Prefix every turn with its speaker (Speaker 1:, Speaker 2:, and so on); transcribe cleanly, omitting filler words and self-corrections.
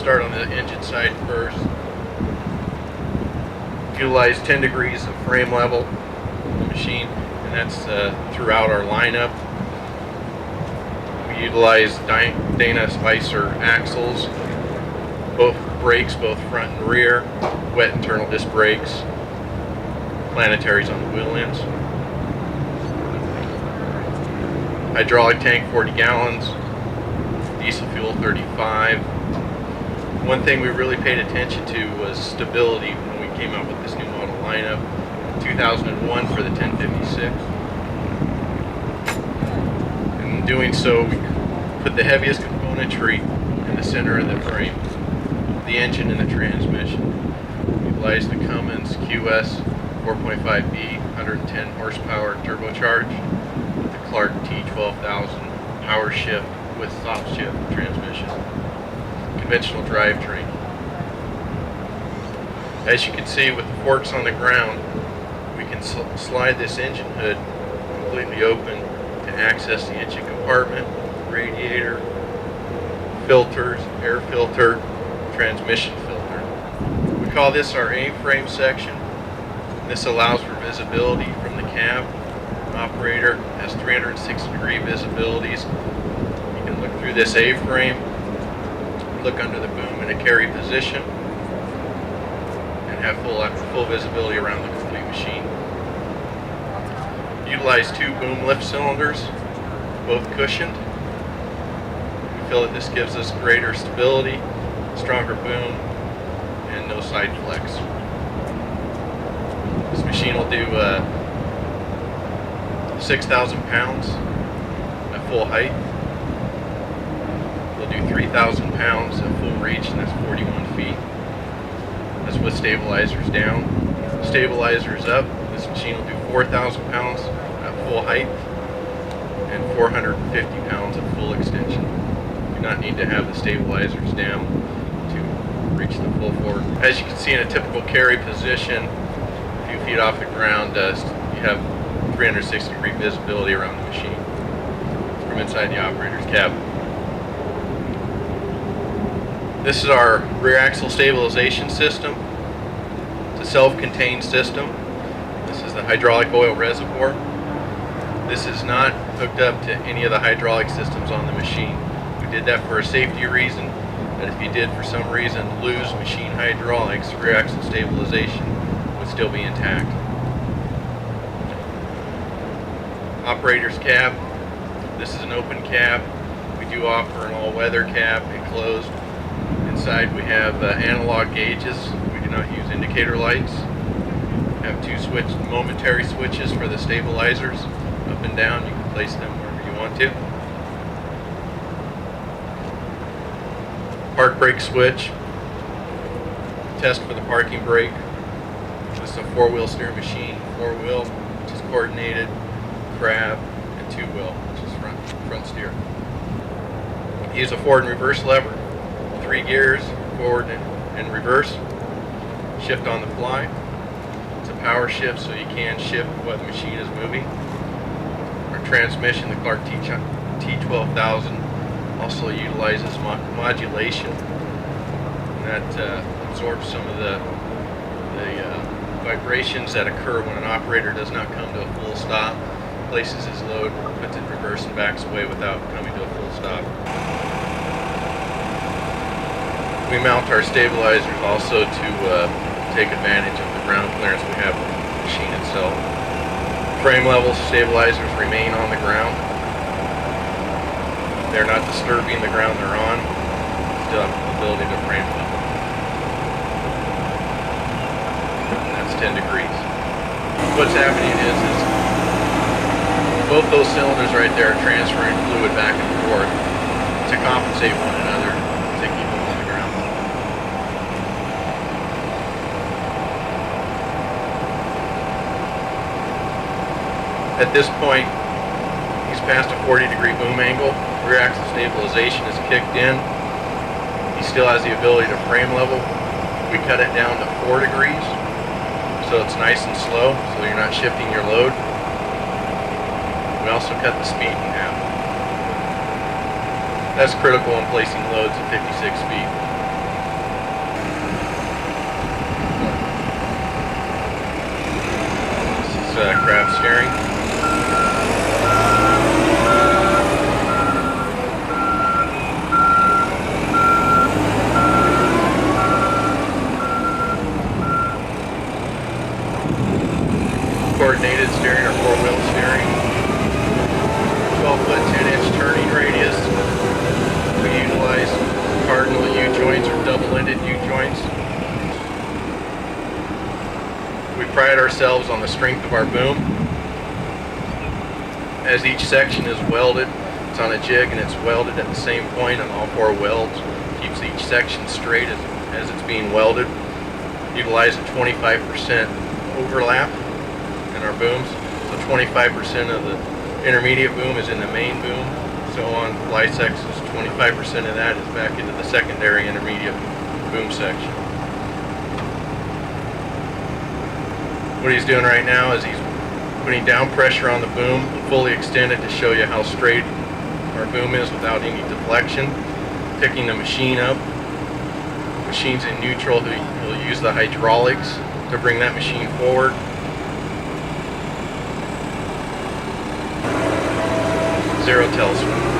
Speaker 1: start on the engine side first. Utilize 10 degrees of frame level on the machine, and that's throughout our lineup. We utilize Dana Spicer axles, both brakes, both front and rear, wet internal disc brakes, planetaries on the wheel ends. Hydraulic tank 40 gallons, diesel fuel 35. One thing we really paid attention to was stability when we came out with this new model lineup. 2001 for the 1056. In doing so, we put the heaviest componentry in the center of the frame, the engine and the transmission. We utilized the Cummins QS 4.5B 110 horsepower turbocharged with the Clark T12000 power shift with soft shift transmission. Conventional drivetrain. As you can see with the forks on the ground, we can slide this engine hood completely open to access the engine compartment, radiator, filters, air filter, transmission filter. We call this our A-frame section. This allows for visibility from the cab. The operator has 360-degree visibilities. You can look through this A-frame, look under the boom in a carry position, and have full visibility around the complete machine. Utilize 2 boom lift cylinders, both cushioned. We feel that this gives us greater stability, stronger boom, and no side flex. This machine will do 6,000 pounds at full height. We'll do 3,000 pounds at full reach, and that's 41 feet. That's with stabilizers down. Stabilizers up, this machine will do 4,000 pounds at full height and 450 pounds at full extension. You do not need to have the stabilizers down to reach the full forward. As you can see in a typical carry position, a few feet off the ground, you have 360-degree visibility around the machine from inside the operator's cabin. This is our rear axle stabilization system. It's a self-contained system. This is the hydraulic oil reservoir. This is not hooked up to any of the hydraulic systems on the machine. We did that for a safety reason, that if you did for some reason lose machine hydraulics, rear axle stabilization would still be intact. Operator's cab. This is an open cab. We do offer an all-weather cab enclosed. Inside we have analog gauges. We do not use indicator lights. We have 2 momentary switches for the stabilizers, up and down. You can place them wherever you want to. Park brake switch. Test for the parking brake. This is a 4-wheel steer machine. 4-wheel, which is coordinated, crab, and 2-wheel, which is front steer. Use a forward and reverse lever. 3 gears, forward and reverse. Shift on the fly. It's a power shift, so you can shift what the machine is moving. Our transmission, the Clark T12000, also utilizes modulation. And that absorbs some of the vibrations that occur when an operator does not come to a full stop, places his load, puts it in reverse, and backs away without coming to a full stop. We mount our stabilizers also to take advantage of the ground clearance we have with the machine itself. Frame level stabilizers remain on the ground. They're not disturbing the ground they're on. Still have the ability to frame level. And that's 10 degrees. What's happening is both those cylinders right there are transferring fluid back and forth to compensate one another to keep them on the ground. At this point, he's past a 40-degree boom angle. Rear axle stabilization is kicked in. He still has the ability to frame level. We cut it down to 4 degrees, so it's nice and slow, so you're not shifting your load. We also cut the speed in half. That's critical in placing loads at 56 feet. crab steering. Coordinated steering or four-wheel steering. 12-foot 10-inch turning radius. We utilize cardinal U-joints or double-ended U-joints. We pride ourselves on the strength of our boom. As each section is welded, it's on a jig and it's welded at the same point on all four welds. Keeps each section straight as it's being welded. Utilize a 25% overlap in our booms. So 25% of the intermediate boom is in the main boom. So on fly sections, 25% of that is back into the secondary intermediate boom section. What he's doing right now is he's putting down pressure on the boom, fully extended to show you how straight our boom is without any deflection. Picking the machine up. Machine's in neutral. He'll use the hydraulics to bring that machine forward. Zero tail swing.